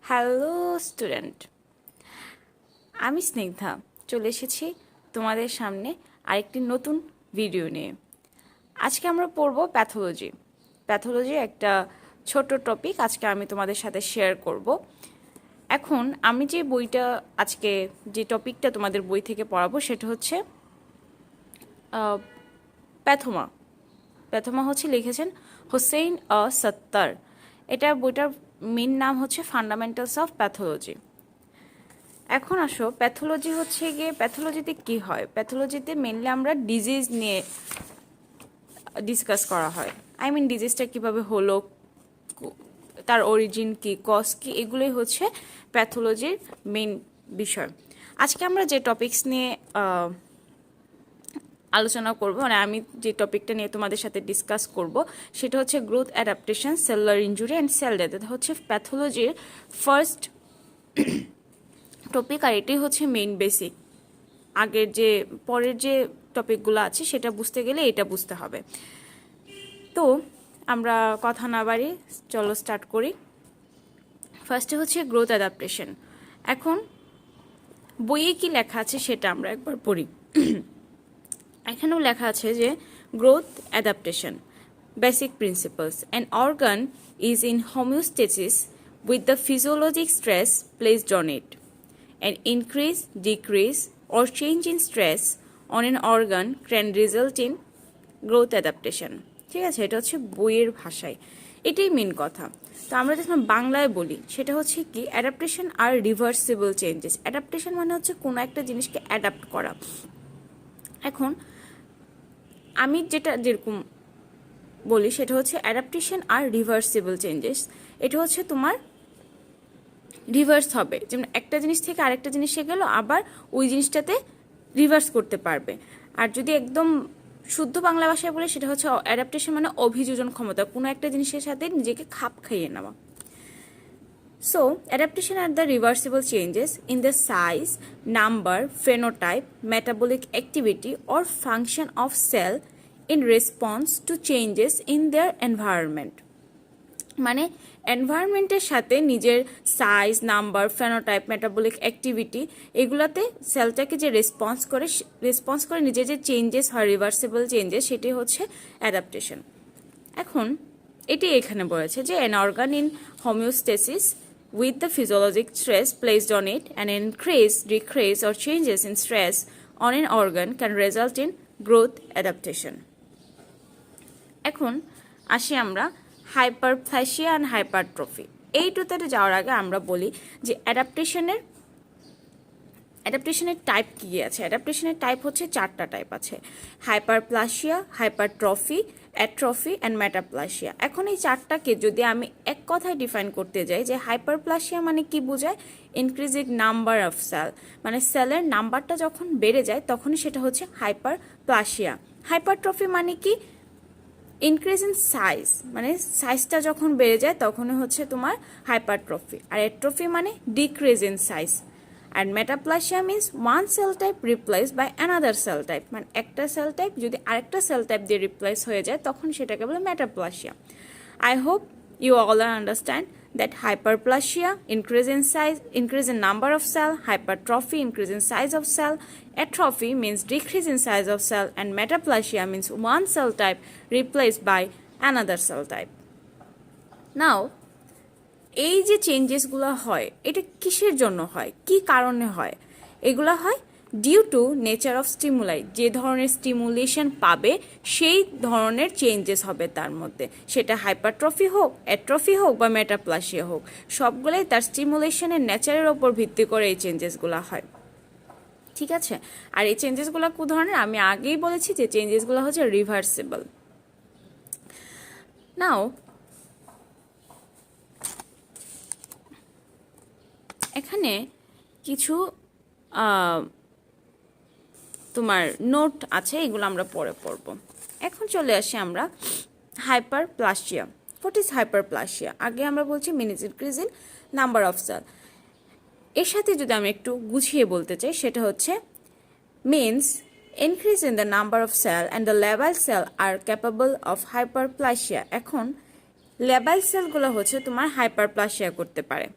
Hello student, আমি স্নিগ্ধা চলে এসেছি তোমাদের সামনে আরেকটি নতুন ভিডিও নিয়ে। আজকে আমরা পড়ব প্যাথোলজি। প্যাথোলজি একটা ছোট টপিক আজকে আমি তোমাদের সাথে শেয়ার করব। এখন আমি যে বইটা আজকে যে টপিকটা তোমাদের বই থেকে পড়াবো সেটা হচ্ছে প্যাথোমা। প্যাথোমা হচ্ছে লিখেছেন হোসেইন সত্তার। এটা বইটার মেন নাম হচ্ছে ফান্ডামেন্টালস অফ প্যাথোলজি। এখন আসো, প্যাথোলজি হচ্ছে গিয়ে প্যাথোলজিতে কি হয়। প্যাথোলজিতে মেনলি আমরা ডিজিজ নিয়ে ডিসকাস করা হয়। ডিজিজটা কিভাবে হলো, তার অরিজিন কি, কজ কি, এগুলোই হচ্ছে প্যাথোলজির মেন বিষয়। আজকে আমরা যে টপিকস নিয়ে আলোচনা করব, মানে আমি যে টপিকটা নিয়ে তোমাদের সাথে ডিসকাস করব সেটা হচ্ছে growth, adaptation, cellular injury and sell death. এটা হচ্ছে প্যাথোলজির ফার্স্ট টপিক, আর এটাই হচ্ছে মেইন বেসিক। আগের যে পরের যে টপিকগুলো আছে সেটা বুঝতে গেলে এটা বুঝতে হবে। তো আমরা কথা না বাড়ি চলো স্টার্ট করি। ফার্স্টে হচ্ছে গ্রোথ অ্যাডাপ্টেশন। এখন বইয়ে কি লেখা আছে সেটা আমরা একবার পড়ি। এখানেও লেখা আছে যে growth adaptation basic principles, an organ is in homeostasis with the physiologic stress placed on it. An increase, decrease, or change in stress on an organ can result in growth adaptation. ঠিক আছে, এটা হচ্ছে বইয়ের ভাষায়, এটাই main কথা। তো আমরা যখন বাংলায় বলি সেটা হচ্ছে কি, অ্যাডাপ্টেশন আর রিভার্সিবল চেঞ্জেস। অ্যাডাপ্টেশন মানে হচ্ছে কোনো একটা জিনিসকে অ্যাডাপ্ট করা। এখন আমি যেরকম বলি সেটা হচ্ছে অ্যাডাপ্টেশন আর রিভার্সিবল চেঞ্জেস। এটা হচ্ছে তোমার রিভার্স হবে, যেমন একটা জিনিস থেকে আরেকটা জিনিসে গেল আবার ওই জিনিসটাতে রিভার্স করতে পারবে। আর যদি একদম শুদ্ধ বাংলা ভাষায় বলে সেটা হচ্ছে অ্যাডাপ্টেশন মানে অভিযোজন ক্ষমতা, কোনো একটা জিনিসের সাথে নিজেকে খাপ খাইয়ে নেওয়া। So adaptation are the reversible changes in the size, number, phenotype, metabolic activity or function of cell in response to changes in their environment. মানে এনভায়রনমেন্টের সাথে নিজের size, number, phenotype, metabolic activity এগুলাতে সেলটাকে যে রেসপন্স করে নিজের যে চেঞ্জেস হয়, রিভার্সিবল চেঞ্জেস, সেটি হচ্ছে অ্যাডাপ্টেশন। এখন এটি এখানে বলেছে যে an organ in homeostasis with the physiologic stress placed on it, an increase, decrease or changes in stress on an organ can result in growth adaptation. এখন আসি আমরা হাইপারপ্লাসিয়া অ্যান্ড হাইপারট্রফি। এই দুটাতে যাওয়ার আগে আমরা বলি যে অ্যাডাপ্টেশনের টাইপ কী আছে। অ্যাডাপ্টেশনের টাইপ হচ্ছে 4টা টাইপ আছে: hyperplasia, hypertrophy, atrophy and metaplasia. এখন এই 4টাকে যদি আমি এক কথায় ডিফাইন করতে যাই, যে হাইপারপ্লাসিয়া মানে কি বোঝায়, ইনক্রিজিং নাম্বার অফ সেল, মানে সেলের নাম্বারটা যখন বেড়ে যায় তখনই সেটা হচ্ছে হাইপারপ্লাসিয়া। হাইপারট্রফি মানে কি, ইনক্রিজ ইন সাইজ, মানে সাইজটা যখন বেড়ে যায় তখনই হচ্ছে তোমার হাইপারট্রফি। আর অ্যাট্রফি মানে ডিক্রিজ ইন সাইজ। আর metaplasia means one cell type replace by another cell type, মানে একটা সেল টাইপ যদি আরেকটা সেল টাইপ দিয়ে রিপ্লেস হয়ে যায় তখন সেটাকে বলে metaplasia. I hope you all understand that hyperplasia, increase in size, increase in number of cell, hypertrophy, increase in size of cell, atrophy means decrease in size of cell, and metaplasia means one cell type replaced by another cell type. Now, এই যে চেঞ্জেসগুলো হয় এটা কিসের জন্য হয়, কি কারণে হয়? এগুলো হয় due to nature of stimuli. যে ধরনের স্টিমুলেশন পাবে সেই ধরনের চেঞ্জেস হবে তার মধ্যে, সেটা হাইপারট্রফি হোক, অ্যাট্রফি হোক বা মেটাপ্লাসিয়া হোক, সবগুলোই তার স্টিমুলেশনের নেচারের ওপর ভিত্তি করে এই চেঞ্জেসগুলো হয়। ঠিক আছে, আর এই চেঞ্জেসগুলো কোন ধরনের আমি আগেই বলেছি যে চেঞ্জেসগুলো হচ্ছে রিভার্সিবল। নাও এখানে কিছু তোমার নোট আছে, এগুলো আমরা পরে পড়ব। এখন চলে আসি আমরা হাইপারপ্লাসিয়া। What is hyperplasia? আগে আমরা বলছি means increase in number of cell. এর সাথে যদি আমি একটু গুছিয়ে বলতে চাই সেটা হচ্ছে means increase in the number of cell and the labile cell are capable of hyperplasia. এখন লেবাল সেলগুলো হচ্ছে তোমার হাইপারপ্লাসিয়া করতে পারে।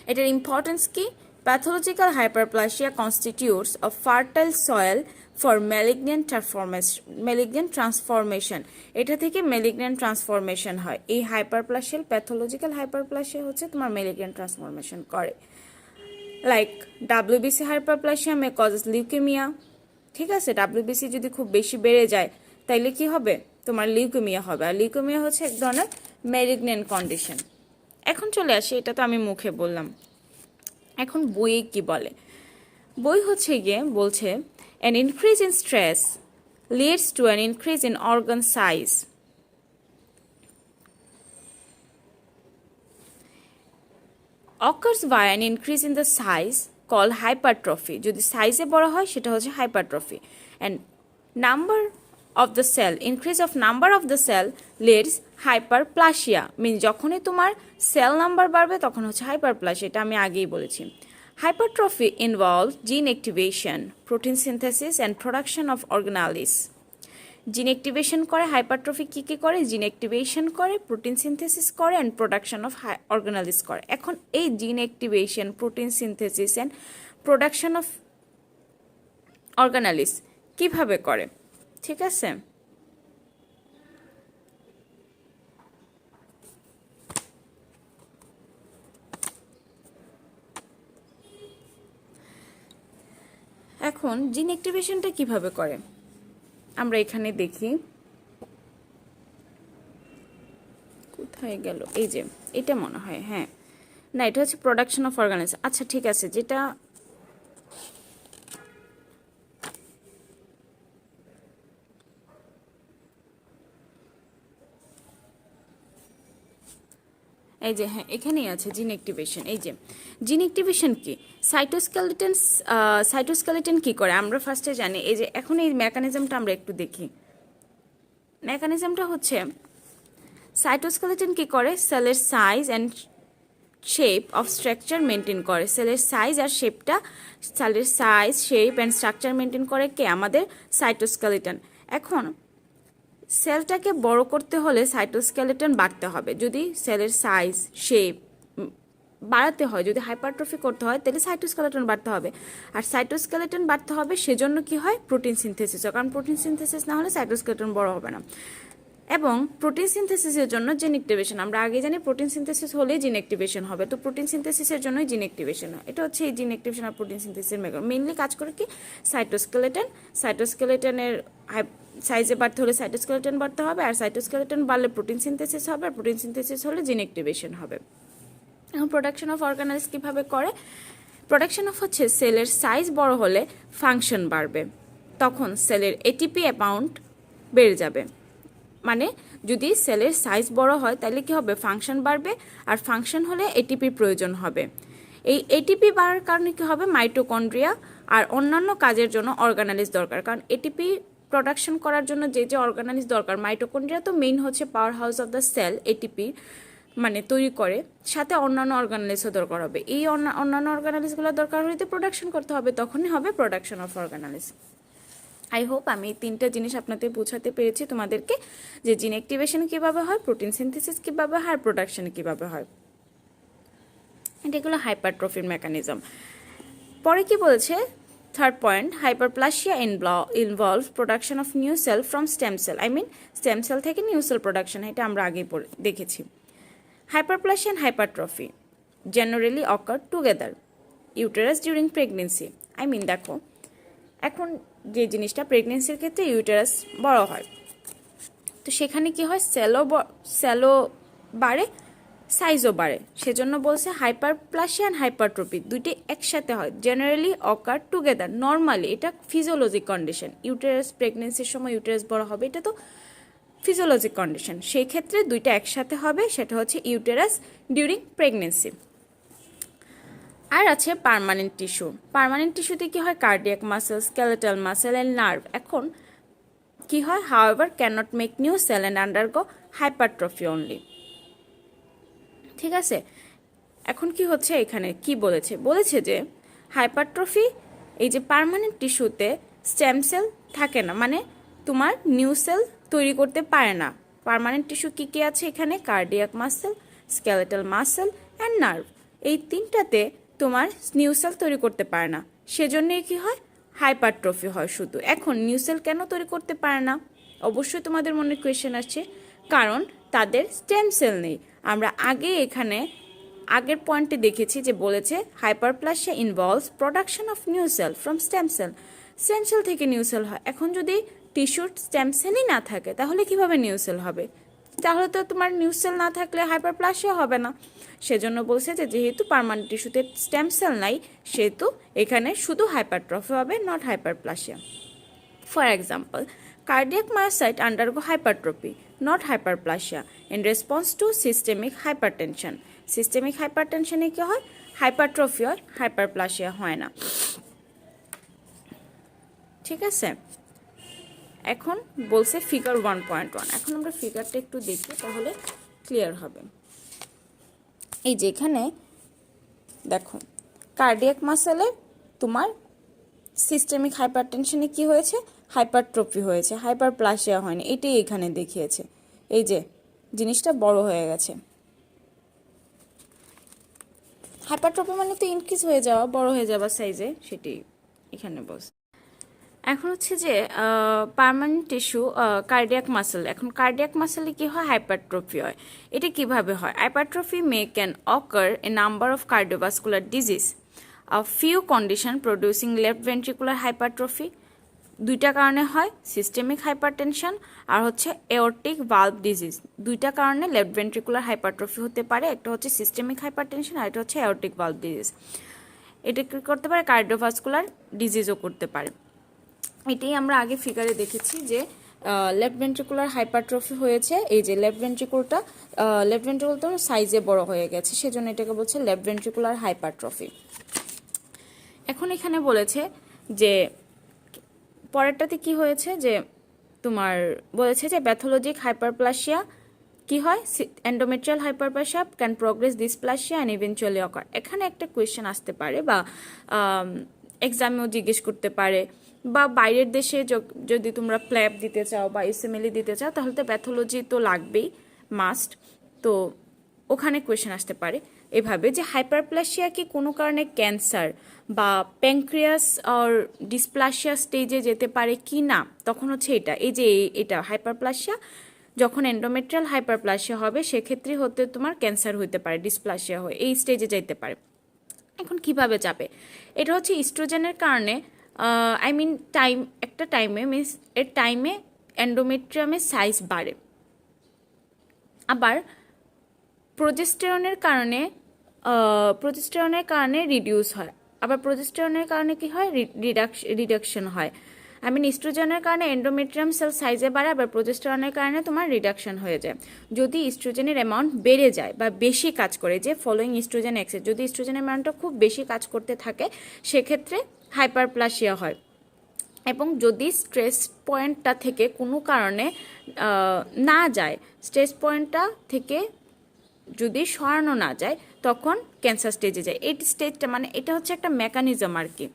এটার ইম্পর্টেন্স কি? Pathological hyperplasia constitutes of fertile soil for malignant transformation. এটা থেকে ম্যালিগন্যান্ট ট্রান্সফরমেশন হয়। এই হাইপারপ্লাসিয়াল প্যাথোলজিক্যাল হাইপারপ্লাসিয়া হচ্ছে তোমার ম্যালিগন্যান্ট ট্রান্সফরমেশন করে। লাইক ডাব্লিউবিসি হাইপারপ্লাসিয়া মে কজেস লিউকেমিয়া। ঠিক আছে, ডাব্লিউবিসি যদি খুব বেশি বেড়ে যায় তাইলে কি হবে? তোমার লিউকেমিয়া হবে। আর লিউকেমিয়া হচ্ছে এক ধরনের ম্যালিগন্যান্ট কন্ডিশন। এখন চলে আসি, এটা তো আমি মুখে বললাম, এখন বইয়ে কি বলে? বই হচ্ছে গিয়ে বলছে an increase in stress leads to an increase in organ size. Occurs by an increase in the size called hypertrophy. যদি সাইজে বড় হয় সেটা হচ্ছে hypertrophy. And number of the cell, increase of number of the cell leads hyperplasia. means যখনই তোমার cell number বাড়বে তখন হচ্ছে hyperplasia. এটা আমি আগেই বলেছি। Hypertrophy involves gene activation, protein synthesis and production of organelles. Gene activation করে। হাইপারট্রফি কি কি করে? জিন অ্যাক্টিভেশন করে, প্রোটিন সিনথেসিস করে অ্যান্ড প্রোডাকশন অফ অর্গানালিস করে। এখন এই gene activation, protein synthesis and production of organelles কিভাবে করে? ঠিক আছে, এখন জিন অ্যাক্টিভেশনটা কিভাবে করে আমরা এখানে দেখি। কোথায় গেল? এই যে এটা মনে হয়, হ্যাঁ না, এটা হচ্ছে প্রোডাকশন অফ অর্গানিজ। আচ্ছা ঠিক আছে, যেটা এই যে হ্যাঁ এখানেই আছে জিন অ্যাক্টিভেশন। এই যে জিন অ্যাক্টিভেশন কি? সাইটোস্কেলেটন কি করে আমরা ফার্স্টে জানি। এই যে এখন এই মেকানিজমটা আমরা একটু দেখি। মেকানিজমটা হচ্ছে সাইটোস্কেলেটন কি করে? সেলের size and shape of structure maintain করে। সেলের সাইজ আর শেপটা, সেলের size, shape and structure maintain করে কে? আমাদের সাইটোস্কেলেটন। এখন সেলটাকে বড় করতে হলে সাইটোস্কেলেটন বাড়তে হবে। যদি সেলের সাইজ, শেপ বাড়াতে হয়, যদি হাইপারট্রফি করতে হয় তাহলে সাইটোস্কেলেটন বাড়তে হবে। আর সাইটোস্কেলেটন বাড়তে হবে সেজন্য কি হয়? প্রোটিন সিনথেসিস হয়। কারণ প্রোটিন সিনথেসিস না হলে সাইটোস্কেলেটন বড় হবে না। এবং প্রোটিন সিনথেসিসের জন্য জিন অ্যাক্টিভেশন, আমরা আগে জানি প্রোটিন সিনথেসিস হলে জিন অ্যাক্টিভেশন হবে। তো প্রোটিন সিনথেসিসের জন্যই জিন অ্যাক্টিভেশন হয়। এটা হচ্ছে এই জিন অ্যাক্টিভেশন আর প্রোটিন সিনথেসিসের মেইনলি কাজ করে কি? সাইটোস্কেলেটন। সাইটোস্কেলেটনের সাইজে বাড়তে হলে সাইটোস্কেলেটন বাড়তে হবে, আর সাইটোস্কেলেটন বাড়লে প্রোটিন সিনথেসিস হবে, আর প্রোটিন সিনথেসিস হলে জিন অ্যাক্টিভেশন হবে। এখন প্রোডাকশন অফ অর্গানাইজ কীভাবে করে? প্রোডাকশন অফ হচ্ছে সেলের সাইজ বড় হলে ফাংশন বাড়বে, তখন সেলের এটিপি অ্যামাউন্ট বেড়ে যাবে। মানে যদি সেলের সাইজ বড় হয় তাহলে কি হবে? ফাংশন বাড়বে, আর ফাংশন হলে এটিপির প্রয়োজন হবে। এই এটিপি বাড়ার কারণে কি হবে? মাইটোকন্ড্রিয়া আর অন্যান্য কাজের জন্য অর্গানালিজ দরকার। কারণ এটিপি প্রোডাকশন করার জন্য যে যে অর্গানালিজ দরকার, মাইটোকন্ড্রিয়া তো মেইন হচ্ছে power house of the cell, ATP মানে তৈরি করে, সাথে অন্যান্য অর্গানালিজও দরকার হবে। এই অন্যান্য অর্গানালিজগুলো দরকার হলে প্রোডাকশন করতে হবে, তখনই হবে প্রোডাকশন অফ অর্গানালিজ। আই হোপ আমি এই তিনটা জিনিস আপনাদের বোঝাতে পেরেছি তোমাদেরকে, যে জিন অ্যাক্টিভেশন কীভাবে হয়, প্রোটিন সিনথেসিস কীভাবে হয়, আর প্রোডাকশন কীভাবে হয়। এটাগুলো হাইপারট্রফির মেকানিজম। পরে কি বলেছে? Third point, hyperplasia involve production of new cell from stem cell. Stem cell থেকে নিউ সেল প্রোডাকশন, এটা আমরা আগেই দেখেছি। Hyperplasia and hypertrophy generally occur together uterus during pregnancy. দেখো এখন যে জিনিসটা প্রেগনেন্সির ক্ষেত্রে ইউটেরাস বড় হয়, তো সেখানে কি হয়? সেলও বাড়ে, সাইজও বাড়ে। সেজন্য বলছে হাইপারপ্লাসিয়া অ্যান্ড হাইপারট্রফি দুইটি একসাথে হয়, জেনারেলি অকার টুগেদার। নর্মালি এটা ফিজিওলজিক কন্ডিশন। ইউটেরাস প্রেগনেন্সির সময় ইউটেরাস বড় হবে, এটা তো ফিজিওলজিক কন্ডিশন। সেই ক্ষেত্রে দুইটা একসাথে হবে, সেটা হচ্ছে ইউটেরাস ডিউরিং প্রেগনেন্সি। আর আছে পার্মানেন্ট টিস্যু। পার্মানেন্ট টিস্যুতে কি হয়? Cardiac muscle, skeletal muscle and nerve. এখন কি হয়? However can not make new cell and undergo hypertrophy only. ঠিক আছে, এখন কি হচ্ছে এখানে? কি বলেছে? বলেছে যে হাইপারট্রফি, এই যে পার্মানেন্ট টিস্যুতে স্টেম সেল থাকে না, মানে তোমার নিউ সেল তৈরি করতে পারে না। পার্মানেন্ট টিস্যু কি কি আছে এখানে? Cardiac muscle, skeletal muscle and nerve. এই তিনটাতে তোমার নিউ সেল তৈরি করতে পারে না, সেজন্যই কি হয়, হাইপারট্রফি হয় শুধু। এখন নিউ সেল কেন তৈরি করতে পারে না? অবশ্যই তোমাদের মনে কোয়েশ্চেন আসছে, কারণ তাদের স্টেম সেল নেই। আমরা এখানে আগের পয়েন্টে দেখেছি যে বলেছে hyperplasia involves production of new cell from stem cell. Stem cell থেকে নিউ সেল হয়। এখন যদি টিস্যুর স্টেম সেলই না থাকে তাহলে কিভাবে নিউ সেল হবে? তাহলে তো তোমার নিউ সেল না থাকলে হাইপারপ্লাসিয়া হবে না। সেজন্য বলছে যে যেহেতু পার্মানেন্ট টিস্যুতে স্টেম সেল নাই, সেহেতু এখানে শুধু হাইপারট্রফি হবে, not hyperplasia. For example, cardiac myocytes undergo hypertrophy, not hyperplasia, in response to systemic hypertension. Systemic hypertension কি হয়? হাইপারট্রফি হয়, হাইপারপ্লাসিয়া হয় না। ঠিক আছে, এখন বলছে ফিগার 1.1। এখন আমরা ফিগারটা একটু দেখি, তাহলে ক্লিয়ার হবে। এই যে এখানে দেখো, কার্ডিয়াক মাসেলে তোমার সিস্টেমিক হাইপারটেনশনে কি হয়েছে, হাইপারট্রফি হয়েছে, হাইপারপ্লাসিয়া হয়নি। এটাই এখানে দেখিয়েছে। এই যে জিনিসটা বড় হয়ে গেছে। হাইপারট্রফি মানে তো ইনক্রিজ হয়ে যাওয়া, বড় হয়ে যাওয়া সাইজে, সেটাই এখানে বলছে। এখন হচ্ছে যে পার্মানেন্ট টিস্যু কার্ডিয়াক মাসেল। এখন কার্ডিয়াক মাসেলে কি হয়, হাইপারট্রফি হয়। এটা কিভাবে হয়? Hypertrophy May can ochre A number of cardiovascular disease, a few condition producing left ventricular hypertrophy। দুইটা কারণে হয়, সিস্টেমিক হাইপারটেনশন আর হচ্ছে এওরটিক ভালভ ডিজিজ। দুইটা কারণে লেফট ভেন্ট্রিকুলার হাইপারট্রফি হতে পারে। একটা হচ্ছে সিস্টেমিক হাইপারটেনশন আর একটা হচ্ছে এওরটিক ভালভ ডিজিজ। এটা কি করতে পারে, কার্ডিওভাস্কুলার ডিজিজও করতে পারে। এটাই আমরা আগে ফিগারে দেখেছি যে লেফট ভেন্ট্রিকুলার হাইপারট্রফি হয়েছে। এই যে লেফট ভেন্ট্রিকুলটা সাইজে বড় হয়ে গেছে, সেজন্য এটাকে বলছে লেফট ভেন্ট্রিকুলার হাইপারট্রফি। এখন এখানে বলেছে যে পরেরটাতে কি হয়েছে, যে তোমার বলেছে যে প্যাথোলজিক হাইপারপ্লাসিয়া কি হয়, endometrial hyperplasia can progress dysplasia and eventually occur. এখানে একটা কোয়েশ্চেন আসতে পারে, বা এক্সামেও জিজ্ঞেস করতে পারে, বা বাইরের দেশে যদি তোমরা প্ল্যাব দিতে চাও বা USMLE দিতে চাও, তাহলে তো প্যাথোলজি তো লাগবেই, মাস্ট। তো ওখানে কোয়েশ্চেন আসতে পারে এভাবে যে হাইপারপ্লাসিয়া কি কোনো কারণে ক্যান্সার বা প্যানক্রিয়াস আর ডিসপ্লাসিয়া স্টেজে যেতে পারে কি না, তখন হচ্ছে এই যে এটা হাইপারপ্লাসিয়া যখন এন্ডোমেট্রিয়াল হাইপারপ্লাসিয়া হবে, সেক্ষেত্রে হতে তোমার ক্যান্সার হতে পারে, ডিসপ্লাসিয়া হয়ে এই স্টেজে যেতে পারে। এখন কিভাবে যাবে? এটা হচ্ছে ইস্ট্রোজেনের কারণে, একটা টাইমে মিনস এর টাইমে এন্ডোমেট্রিয়ামের সাইজ বাড়ে। আবার প্রজেস্টেরনের কারণে রিডিউস হয়। আবার প্রজেস্টেরনের কারণে কি হয়, রিডাকশন হয়। ইস্ট্রোজেনের কারণে এন্ডোমেট্রিয়াম সেল সাইজে বাড়ে, আবার প্রজেস্টেরনের কারণে তোমার রিডাকশন হয়ে যায়। যদি ইস্ট্রোজেনের অ্যামাউন্ট বেড়ে যায় বা বেশি কাজ করে, যে ফলোয়িং ইস্ট্রোজেন এক্সেস, যদি ইস্ট্রোজেনের অ্যামাউন্টটা খুব বেশি কাজ করতে থাকে, সেক্ষেত্রে হাইপারপ্লাসিয়া হয়। এবং যদি স্ট্রেস পয়েন্টটা থেকে কোনো কারণে না যায়, স্ট্রেস পয়েন্টটা থেকে যদি সরানো না যায়, তখন ক্যান্সার স্টেজে যায়। এই স্টেজটা এটা হচ্ছে একটা মেকানিজম আর কি,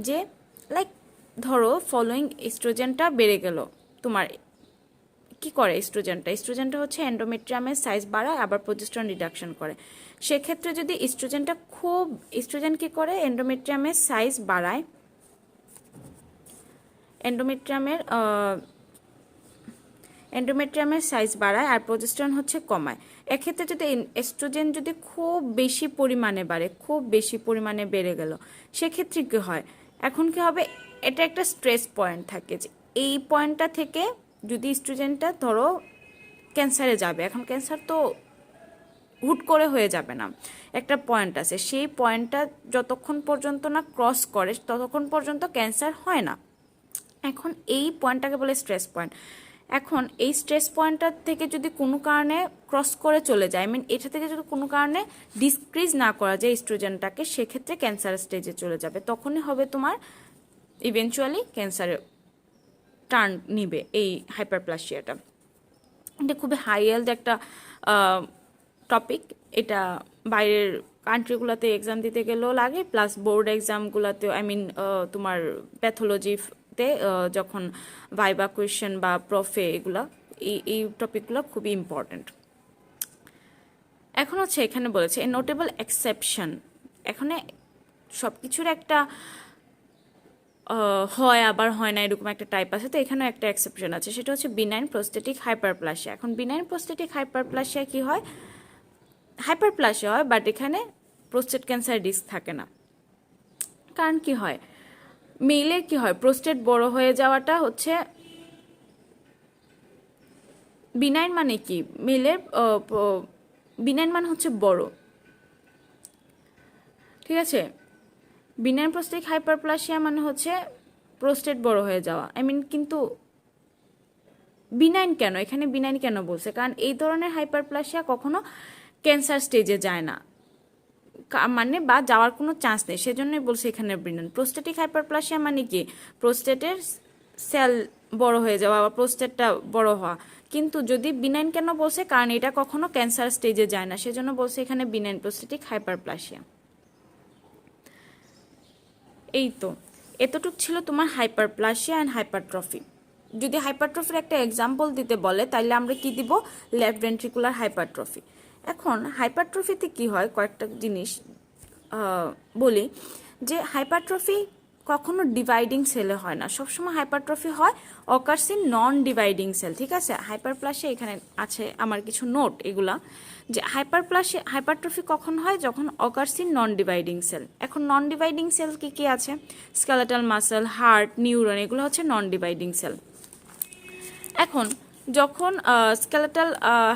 যে লাইক ধরো ফলোয়িং ইস্ট্রোজেনটা বেড়ে গেল, তোমার কি করে ইস্ট্রোজেনটা হচ্ছে এন্ডোমেট্রিয়ামের সাইজ বাড়ায়, আবার প্রজেস্টেরন রিডাকশন করে। সেক্ষেত্রে যদি ইস্ট্রোজেন কি করে, এন্ডোমেট্রিয়ামের সাইজ বাড়ায়, এন্ডোমেট্রিয়ামের সাইজ বাড়ায় আর প্রজেস্টেরন হচ্ছে কমায়। এক্ষেত্রে যদি এস্ট্রোজেন যদি খুব বেশি পরিমাণে বেড়ে গেল, সেক্ষেত্রে কি হয়, এখন কি হবে, এটা একটা স্ট্রেস পয়েন্ট থাকে, যে এই পয়েন্টটা থেকে যদি ইস্ট্রোজেনটা ধরো ক্যান্সারে যাবে, এখন ক্যান্সার তো হুট করে হয়ে যাবে না, একটা পয়েন্ট আছে, সেই পয়েন্টটা যতক্ষণ পর্যন্ত না ক্রস করে ততক্ষণ পর্যন্ত ক্যান্সার হয় না। এখন এই পয়েন্টটাকে বলে স্ট্রেস পয়েন্ট। এখন এই স্ট্রেস পয়েন্টটার থেকে যদি কোনো কারণে ক্রস করে চলে যায়, এটা থেকে যদি কোনো কারণে ডিসক্রিজ না করা যায় ইস্ট্রোজেনটাকে, সেক্ষেত্রে ক্যান্সার স্টেজে চলে যাবে। তখনই হবে তোমার ইভেনচুয়ালি ক্যান্সারে টার্ন নিবে এই হাইপারপ্লাসিয়াটা। এটা খুবই হাই হেলথ একটা টপিক। এটা বাইরের কান্ট্রিগুলোতে এক্সাম দিতে গেলেও লাগে, প্লাস বোর্ড এক্সামগুলোতেও, তোমার প্যাথোলজিতে যখন ভাইবা কোয়েশ্চেন বা প্রফে, এই টপিকগুলো খুবই ইম্পর্ট্যান্ট। এখন হচ্ছে এখানে বলেছে এ নোটেবল এক্সেপশন, এখানে সব কিছুর একটা হয় আবার হয় না এরকম একটা টাইপ আছে, তো এখানেও একটা এক্সেপশন আছে, সেটা হচ্ছে বিনাইন প্রোস্টেটিক হাইপারপ্লাসিয়া। এখন বিনাইন প্রোস্টেটিক হাইপারপ্লাসিয়া কি হয়, হাইপারপ্লাসিয়া হয় বাট এখানে প্রোস্টেট ক্যান্সার রিস্ক থাকে না। কারণ কি হয়, মেলের কি হয়, প্রোস্টেট বড় হয়ে যাওয়াটা হচ্ছে বিনাইন, মানে কি মেলের বিনাইন মানে হচ্ছে বড়, ঠিক আছে। বিনাইন প্রোস্টেটিক হাইপারপ্লাসিয়া মানে হচ্ছে প্রোস্টেট বড় হয়ে যাওয়া, আই মিন কিন্তু বিনাইন কেন, এখানে বিনাইন কেন বলছে, কারণ এই ধরনের হাইপারপ্লাসিয়া কখনো ক্যান্সার স্টেজে যায় না, মানে বা যাওয়ার কোনো চান্স নেই, সেজন্যই বলছে এখানে বিনাইন। প্রোস্টেটিক হাইপারপ্লাসিয়া মানে কি প্রোস্টেটের সেল বড় হয়ে যাওয়া বা প্রোস্টেটটা বড় হওয়া, কিন্তু যদি বিনাইন কেন বলছে, কারণ এটা কখনো ক্যান্সার স্টেজে যায় না, সেজন্য বলছে এখানে বিনাইন প্রোস্টেটিক হাইপারপ্লাসিয়া। এই তো এতটুক ছিল তোমার হাইপারপ্লাসিয়া অ্যান্ড হাইপারট্রফি। যদি হাইপারট্রফির একটা এক্সাম্পল দিতে বলে তাহলে আমরা কি দিব, লেফট ভেন্ট্রিকুলার হাইপারট্রফি। এখন হাইপারট্রফিতে কি হয় কয়েকটা জিনিস বলি, যে হাইপারট্রফি কখনো ডিভাইডিং সেলে হয় না, সবসময় হাইপারট্রফি হয় occurs in non dividing cell, ঠিক আছে। হাইপারপ্লাসিয়া এখানে আছে আমার কিছু নোট এগুলা, যে হাইপারট্রফি কখন হয়, যখন occurs in non dividing cell. এখন নন ডিভাইডিং সেল কি কি আছে, স্কেলেটাল মাসল, হার্ট, নিউরন, এগুলো হচ্ছে নন ডিভাইডিং সেল। এখন যখন স্কেলেটাল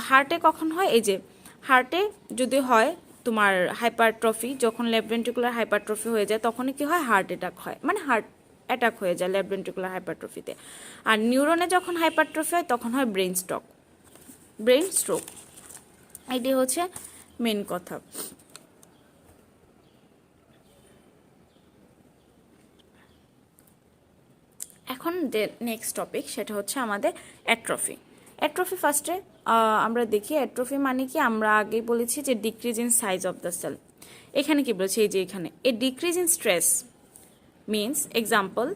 হার্টে কখন হয়, এই যে হার্টে যদি হয় তোমার হাইপারট্রফি, যখন লেফট ভেন্ট্রিকুলার হাইপারট্রফি হয়ে যায় তখনই কি হয়, হার্ট অ্যাটাক হয়, মানে হার্ট অ্যাটাক হয়ে যায় লেফট ভেন্ট্রিকুলার হাইপারট্রফিতে। আর নিউরনে যখন হাইপারট্রফি হয় তখন হয় ব্রেন স্ট্রোক। এটি হচ্ছে মেন কথা। এখন যে নেক্সট টপিক সেটা হচ্ছে আমাদের অ্যাট্রফি। অ্যাট্রফি ফার্স্টে আমরা দেখি অ্যাট্রফি মানে কি, আমরা আগেই বলেছি যে decrease in size of the cell. এখানে কি বলেছে, এই যে এখানে a decrease in stress means example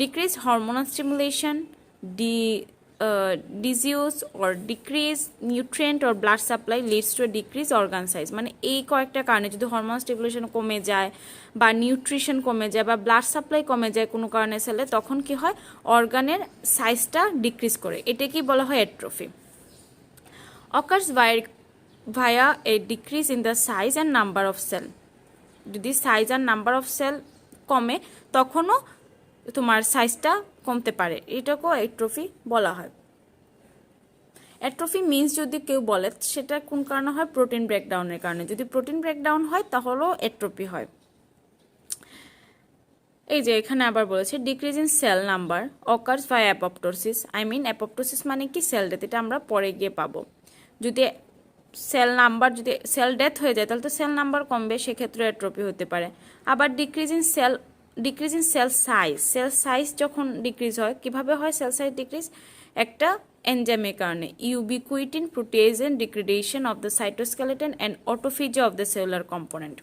decrease hormonal stimulation, disease or decrease nutrient or blood supply leads to a decrease organ size। মানে এই কয়েকটা কারণে যদি হরমোনাল স্টিমুলেশন কমে যায় বা নিউট্রিশন কমে যায় বা ব্লাড সাপ্লাই কমে যায় কোনো কারণে সেলে, তখন কি হয় অর্গানের সাইজটা ডিক্রিজ করে, এটা কি বলা হয় atrophy. occurs via a decrease in the size and number of cell। যদি সাইজ আর নাম্বার অফ সেল কমে তখনও তোমার সাইজটা কমতে পারে, এটাকেও অ্যাট্রফি বলা হয়। অ্যাট্রফি মিন্স যদি কেউ বলে সেটা কোন কারণে হয়, প্রোটিন ব্রেকডাউনের কারণে, যদি প্রোটিন ব্রেকডাউন হয় তাহলেও অ্যাট্রফি হয়। এই যে এখানে আবার বলেছে decrease in cell number occurs by apoptosis, I mean apoptosis মানে কি সেল ডেথ, এটা আমরা পরে গিয়ে পাবো। যদি সেল নাম্বার, যদি সেল ডেথ হয়ে যায় তাহলে তো সেল নাম্বার কমবে, সেক্ষেত্রে অ্যাট্রফি হতে পারে। আবার ডিক্রিজ ইন সেল সাইজ যখন ডিক্রিজ হয়, কিভাবে হয় সেল সাইজ ডিক্রিজ, একটা এনজাইমের কারণে, ubiquitin proteasome degradation of the cytoskeleton and autophagy of the cellular component.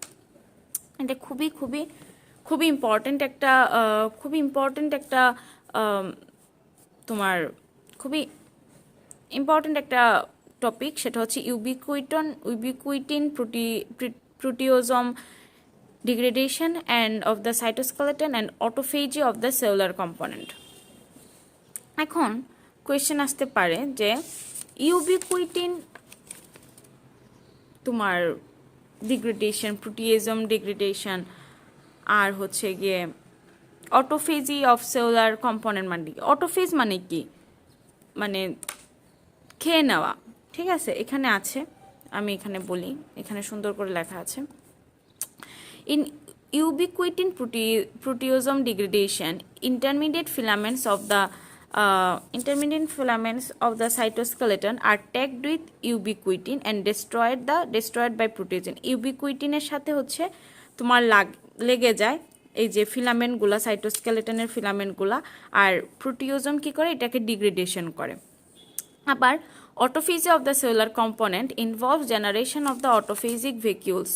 এটা খুবই ইম্পর্টেন্ট একটা তোমার খুবই ইম্পর্টেন্ট একটা টপিক, সেটা হচ্ছে ubiquitin proteasome degradation and of the cytoskeleton and autophagy of the cellular component. এখন কোয়েশ্চেন আসতে পারে যে ইউবিকুইটিন তোমার ডিগ্রেডেশন, প্রোটিওজম ডিগ্রেডেশন আর হচ্ছে গিয়ে অটোফেজি অফ সেলুলার কম্পোনেন্ট মানে কি, অটোফেজ মানে কি, মানে খেয়ে নেওয়া, ঠিক আছে। এখানে আছে, আমি এখানে বলি, এখানে সুন্দর করে লেখা আছে, in ubiquitin proteasome degradation intermediate filaments of the cytoskeleton are tagged with ubiquitin and destroyed by proteasome। ubiquitin-এর সাথে হচ্ছে তোমার লেগে যায় এই যে ফিলামেন্টগুলা, সাইটোস্কেলেটনের ফিলামেন্টগুলা, আর প্রোটিওজম কি করে, এটাকে ডিগ্রেডেশন করে। আবার autophagy of the cellular component involves generation of the autophagic vacuoles.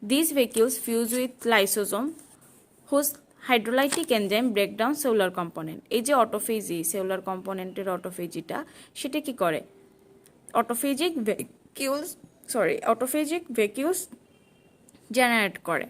These vacuoles fuse with lysosome whose hydrolytic enzyme break down cellular component। এই যে অটোফেজি, সেলুলার কম্পোনেন্টের অটোফেজিটা, সেটা কি করে, অটোফেজিক ভ্যাকিউলস অটোফেজিক ভেহিকলস জেনারেট করে।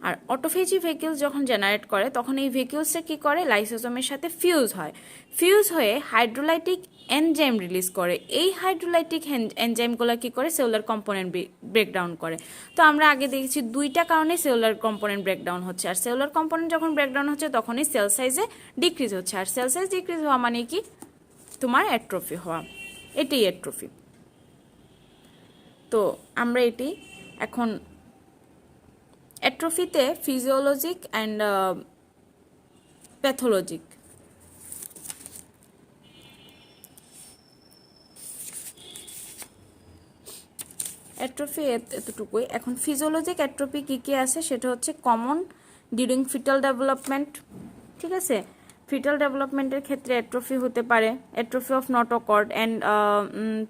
আর অটোফেজি ভেহিকলস যখন generate করে তখন এই ভেহিকলসে কী করে, লাইসোজোমের সাথে ফিউজ হয়ে হাইড্রোলাইটিক এনজাইম রিলিজ করে। এই হাইড্রোলাইটিক এনজাইমগুলো কী করে, সেলুলার কম্পোনেন্ট ব্রেকডাউন করে। তো আমরা আগে দেখেছি দুইটা কারণে সেলুলার কম্পোনেন্ট ব্রেকডাউন হচ্ছে। আর সেলুলার কম্পোনেন্ট যখন ব্রেকডাউন হচ্ছে তখনই সেল সাইজে ডিক্রিজ হচ্ছে। আর সেল সাইজ ডিক্রিজ হওয়া মানে কি, তোমার অ্যাট্রফি হওয়া, এটাই অ্যাট্রফি। তো আমরা এটি এখন অ্যাট্রফিতে ফিজিওলজিক অ্যান্ড প্যাথোলজিক। অ্যাট্রফি এতটুকুই। এখন ফিজিওলজিক অ্যাট্রফি কী কী আছে সেটা হচ্ছে কমন ডিউরিং ফিটাল ডেভেলপমেন্ট, ঠিক আছে। ফিটাল ডেভেলপমেন্টের ক্ষেত্রে অ্যাট্রফি হতে পারে atrophy of notochord and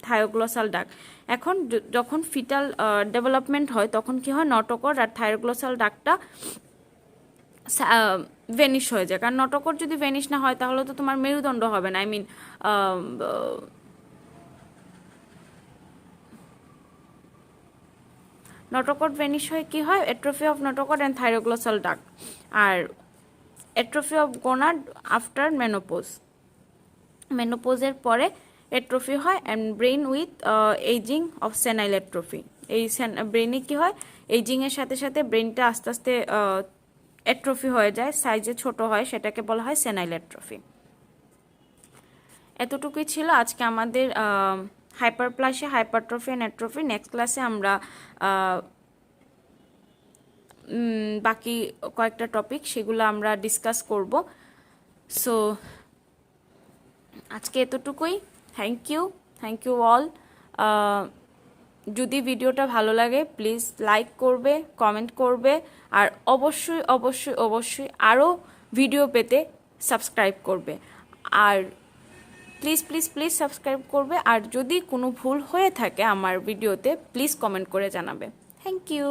thyroglossal duct. এখন যখন ফিটাল ডেভেলপমেন্ট হয় তখন কি হয়, নটোকর্ড আর থায়োগ্লোসাল ডাক্টটা ভেনিশ হয়ে যায়। কারণ নটোকর্ড যদি ভেনিশ না হয় তাহলে তো তোমার মেরুদণ্ড হবে না, নটোকর্ড ভেনিশ হয়ে কি হয়, atrophy of notochord and thyroglossal duct. আর অ্যাট্রফি অফ গোনাড আফটার মেনোপোজের পরে অ্যাট্রফি হয়। And brain with aging of senile atrophy. এই ব্রেইনে কি হয়, এইজিংয়ের সাথে সাথে ব্রেইনটা আস্তে আস্তে অ্যাট্রফি হয়ে যায়, সাইজে ছোট হয়, সেটাকে বলা হয় সেনাইল অ্যাট্রফি। এতটুকুই ছিল আজকে আমাদের hyperplasia, hypertrophy and atrophy. Next ক্লাসে আমরা বাকি কয়েকটা টপিক সেগুলো আমরা ডিসকাস করব। সো আজকে এতটুকুই। Thank you all. যদি ভিডিওটা ভালো লাগে প্লিজ লাইক করবে, কমেন্ট করবে, আর অবশ্যই অবশ্যই অবশ্যই আরও ভিডিও পেতে সাবস্ক্রাইব করবে। আর প্লিজ সাবস্ক্রাইব করবে। আর যদি কোনো ভুল হয়ে থাকে আমার ভিডিওতে প্লিজ কমেন্ট করে জানাবে। Thank you.